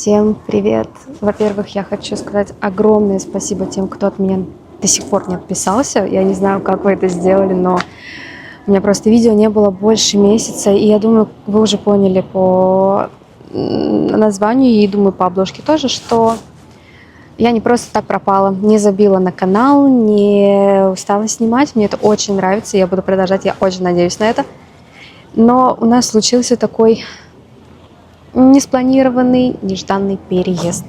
Всем привет! Во-первых, я хочу сказать огромное спасибо тем, кто от меня до сих пор не отписался. Я не знаю, как вы это сделали, но у меня просто видео не было больше месяца, и я думаю, вы уже поняли по названию, и думаю, по обложке тоже, что я не просто так пропала, не забила на канал, не устала снимать. Мне это очень нравится, я буду продолжать, я очень надеюсь на это. Но у нас случился такой неспланированный, нежданный переезд.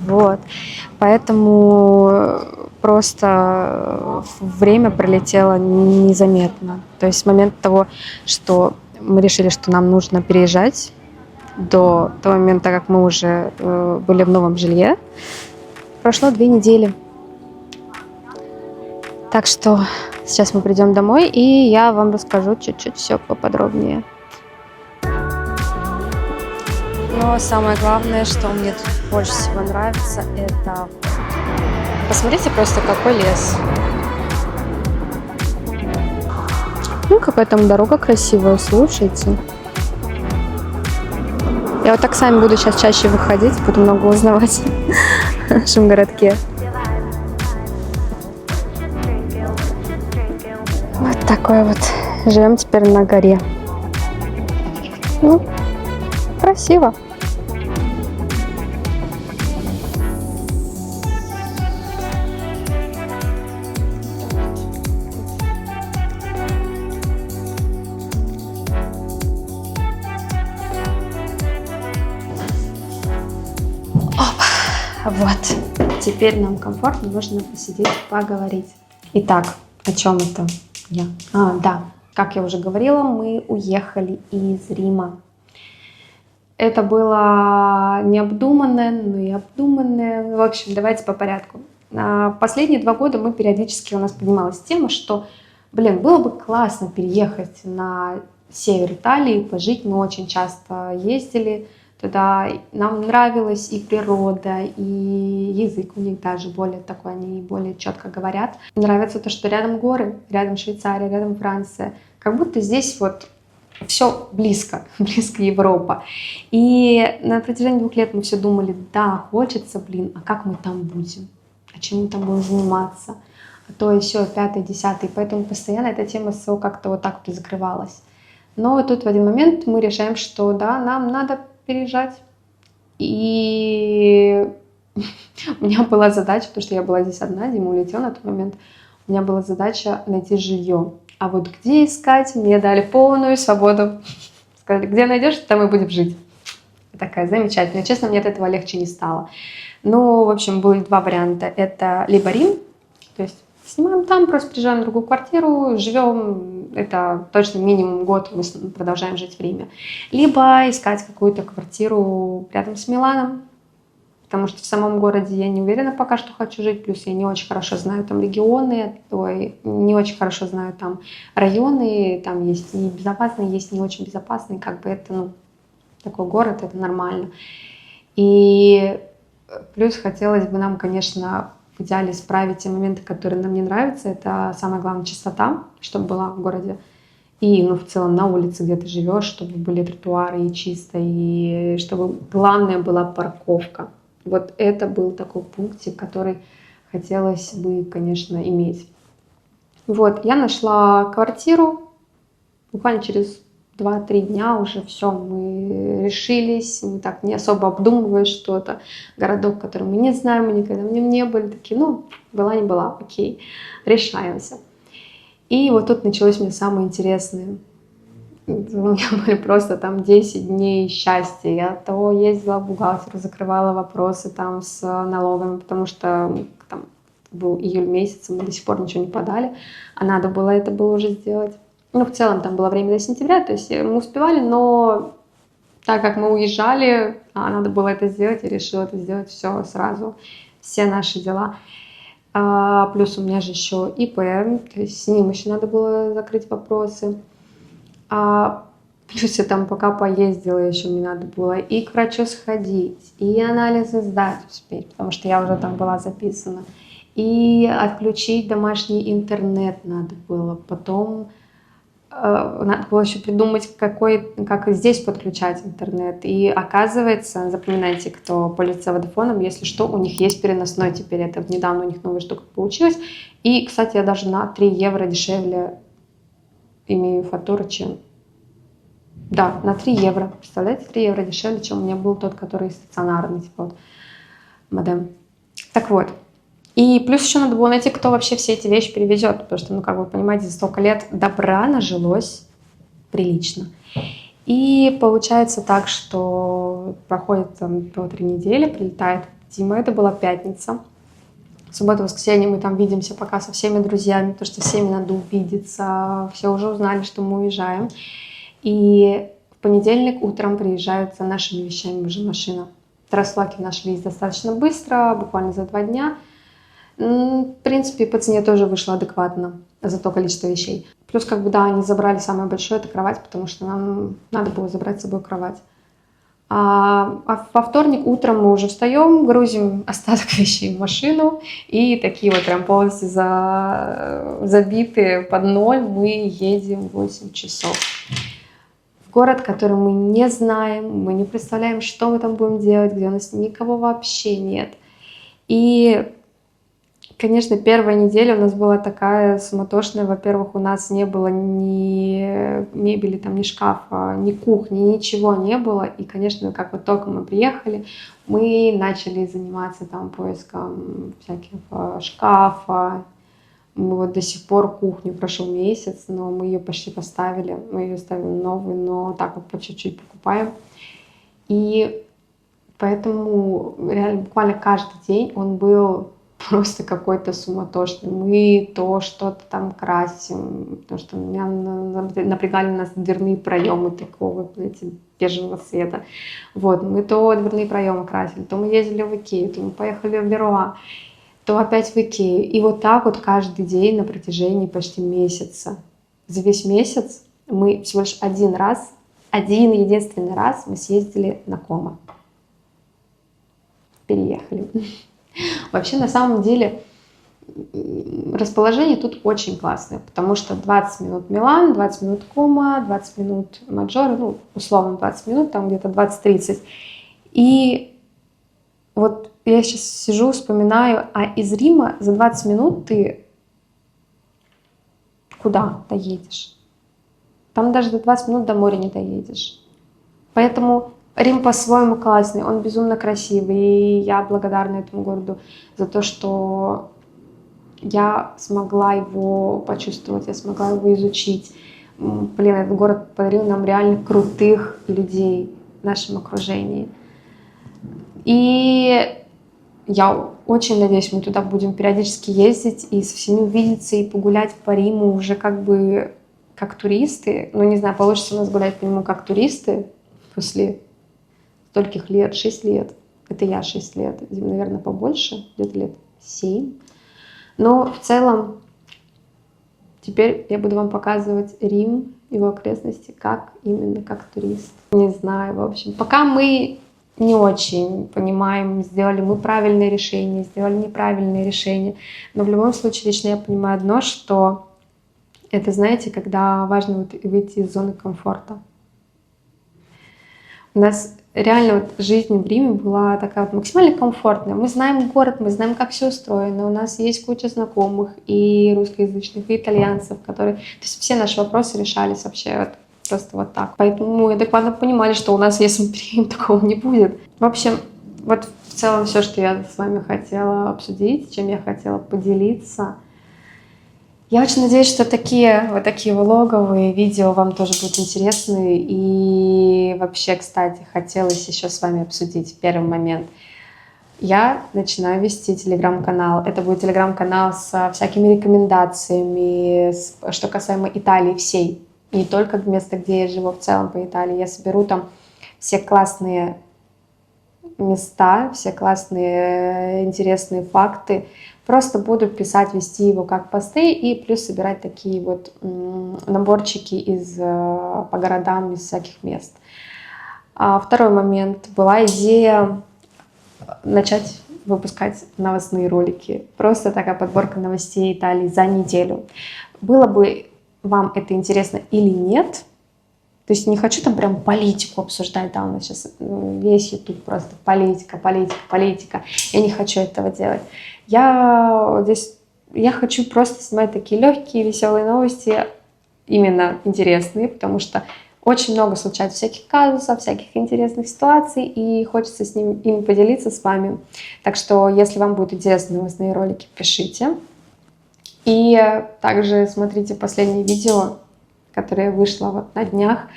Вот. Поэтому просто время пролетело незаметно. То есть с момента того, что мы решили, что нам нужно переезжать, до того момента, как мы уже были в новом жилье, прошло 2 недели. Так что сейчас мы придем домой, и я вам расскажу чуть-чуть все поподробнее. Но самое главное, что мне тут больше всего нравится, это... Посмотрите просто, какой лес. Ну, какая там дорога красивая, слушайте. Я вот так сами буду сейчас чаще выходить, буду много узнавать в нашем городке. Вот такой вот. Живем теперь на горе. Ну, красиво. Вот, теперь нам комфортно, нужно посидеть, поговорить. Итак, о чем это я? Да, как я уже говорила, мы уехали из Рима. Это было необдуманное, но и обдуманное. В общем, давайте по порядку. Последние 2 года мы периодически, у нас поднималась тема, что, было бы классно переехать на север Италии, пожить. Мы очень часто ездили туда, нам нравилась и природа, и язык у них даже более такой, они более четко говорят. Нравится то, что рядом горы, рядом Швейцария, рядом Франция. Как будто здесь вот все близко, близко Европа. И на протяжении 2 лет мы все думали, да, хочется, а как мы там будем? А чем мы там будем заниматься? А то еще 5-й, 10-й. Поэтому постоянно эта тема СО как-то вот так вот и закрывалась. Но тут в один момент мы решаем, что да, нам надо переезжать. И у меня была задача, потому что я была здесь одна, Дима улетел на тот момент, у меня была задача найти жилье. А вот где искать, мне дали полную свободу. Сказали, где найдешь, там и будем жить. Такая замечательная. Честно, мне от этого легче не стало. Ну, в общем, были 2 варианта. Это либо Рим, то есть снимаем там, просто приезжаем в другую квартиру, живем, это точно минимум год мы продолжаем жить в Риме. Либо искать какую-то квартиру рядом с Миланом, потому что в самом городе я не уверена пока, что хочу жить, плюс я не очень хорошо знаю там регионы, не очень хорошо знаю там районы, там есть и безопасные, есть не очень безопасные, как бы это, такой город, это нормально. И плюс хотелось бы нам, конечно, в идеале исправить те моменты, которые нам не нравятся. Это самое главное, чистота, чтобы была в городе. И, в целом, на улице, где ты живешь, чтобы были тротуары и чисто, и чтобы, главное, была парковка. Вот это был такой пунктик, который хотелось бы, конечно, иметь. Вот, я нашла квартиру, буквально через 2-3 дня уже все, мы решились, мы так не особо обдумывая что-то. Городок, который мы не знаем, мы никогда в нем не были, такие, была не была, окей, решаемся. И вот тут началось мне самое интересное. У меня были просто там 10 дней счастья. Я то ездила в бухгалтеру, закрывала вопросы там с налогами, потому что там был июль месяц, мы до сих пор ничего не подали, а надо было это было уже сделать. В целом там было время до сентября, то есть мы успевали, но так как мы уезжали, надо было это сделать, я решила это сделать все сразу, все наши дела. Плюс у меня же еще ИП, то есть с ним еще надо было закрыть вопросы. Плюс я там пока поездила, еще мне надо было и к врачу сходить, и анализы сдать успеть, потому что я уже там была записана. И отключить домашний интернет надо было, потом надо было еще придумать, как здесь подключать интернет. И оказывается, запоминайте, кто пользуется Водофоном, если что, у них есть переносной теперь. Это недавно у них новая штука получилась. И, кстати, я даже на 3 евро дешевле имею фатуру, чем... Да, на 3 евро. Представляете, 3 евро дешевле, чем у меня был тот, который стационарный, типа вот модем. Так вот. И плюс еще надо было найти, кто вообще все эти вещи перевезет, потому что, ну, как вы понимаете, за столько лет добра нажилось прилично. И получается так, что проходит там 2-3 недели, прилетает Дима, это была пятница. В субботу, воскресенье мы там видимся пока со всеми друзьями, потому что всеми надо увидеться, все уже узнали, что мы уезжаем. И в понедельник утром приезжают за нашими вещами уже машина. Траслаки нашлись достаточно быстро, буквально за 2 дня. В принципе, по цене тоже вышло адекватно за то количество вещей. Плюс, как бы, да, они забрали самое большое, это кровать, потому что нам надо было забрать с собой кровать. А во вторник утром мы уже встаем, грузим остаток вещей в машину, и такие вот прям полностью забитые под ноль мы едем 8 часов. В город, который мы не знаем, мы не представляем, что мы там будем делать, где у нас никого вообще нет. И... Конечно, первая неделя у нас была такая суматошная. Во-первых, у нас не было ни мебели, там, ни шкафа, ни кухни, ничего не было. И, конечно, как вот только мы приехали, мы начали заниматься там поиском всяких шкафа. Мы вот до сих пор кухню, прошел месяц, но мы ее почти поставили. Мы ее ставим новую, но так вот по чуть-чуть покупаем. И поэтому реально буквально каждый день он был... просто какой-то суматошный. Мы то что-то там красим, потому что меня напрягали нас дверные проемы такого, знаете, бежевого цвета. Вот, мы то дверные проемы красили, то мы ездили в Икею, то мы поехали в Леруа, то опять в Икею. И вот так вот каждый день на протяжении почти месяца. За весь месяц мы всего лишь один единственный раз мы съездили на Комо. Переехали. Вообще, на самом деле, расположение тут очень классное, потому что 20 минут Милан, 20 минут Комо, 20 минут Маджоро, ну, условно 20 минут, там где-то 20-30. И вот я сейчас сижу, вспоминаю, а из Рима за 20 минут ты куда доедешь? Там даже за 20 минут до моря не доедешь. Поэтому... Рим по-своему классный, он безумно красивый, и я благодарна этому городу за то, что я смогла его почувствовать, я смогла его изучить. Блин, этот город подарил нам реально крутых людей в нашем окружении. И я очень надеюсь, мы туда будем периодически ездить и со всеми увидеться и погулять по Риму уже как бы как туристы. Ну, не знаю, получится у нас гулять по нему как туристы после... стольких лет, 6 лет. Это я 6 лет, наверное, побольше, где-то лет 7. Но в целом теперь я буду вам показывать Рим, его окрестности, как именно как турист. Не знаю, в общем. Пока мы не очень понимаем, сделали мы правильные решения, сделали неправильные решения. Но в любом случае лично я понимаю одно, что это, знаете, когда важно вот выйти из зоны комфорта. У нас реально вот жизнь в Риме была такая вот максимально комфортная. Мы знаем город, мы знаем, как все устроено. У нас есть куча знакомых и русскоязычных, и итальянцев, которые... То есть все наши вопросы решались вообще вот просто вот так. Поэтому мы адекватно понимали, что у нас, если мы приедем, такого не будет. В общем, вот в целом все, что я с вами хотела обсудить, чем я хотела поделиться. Я очень надеюсь, что такие влоговые видео вам тоже будут интересны. И вообще, кстати, хотелось еще с вами обсудить первый момент. Я начинаю вести телеграм-канал. Это будет телеграм-канал со всякими рекомендациями, что касаемо Италии всей. Не только места, где я живу, в целом по Италии. Я соберу там все классные места, все классные интересные факты. Просто буду писать, вести его как посты и плюс собирать такие вот наборчики по городам из всяких мест. Второй момент. Была идея начать выпускать новостные ролики. Просто такая подборка новостей Италии за неделю. Было бы вам это интересно или нет. То есть не хочу там прям политику обсуждать, да, у нас сейчас весь YouTube просто политика, политика, политика. Я не хочу этого делать. Я хочу просто снимать такие легкие, веселые новости, именно интересные, потому что очень много случается всяких казусов, всяких интересных ситуаций, и хочется ими поделиться с вами. Так что, если вам будут интересны новостные ролики, пишите. И также смотрите последнее видео, которое вышло вот на днях,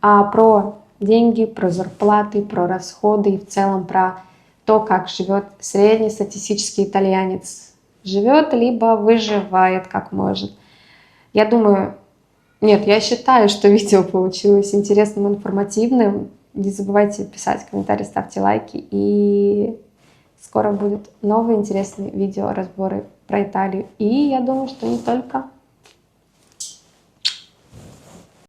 про деньги, про зарплаты, про расходы и в целом про то, как живет среднестатистический итальянец. Живет, либо выживает, как может. Я думаю, нет, я считаю, что видео получилось интересным, информативным. Не забывайте писать комментарии, ставьте лайки. И скоро будут новые интересные видео, разборы про Италию. И я думаю, что не только.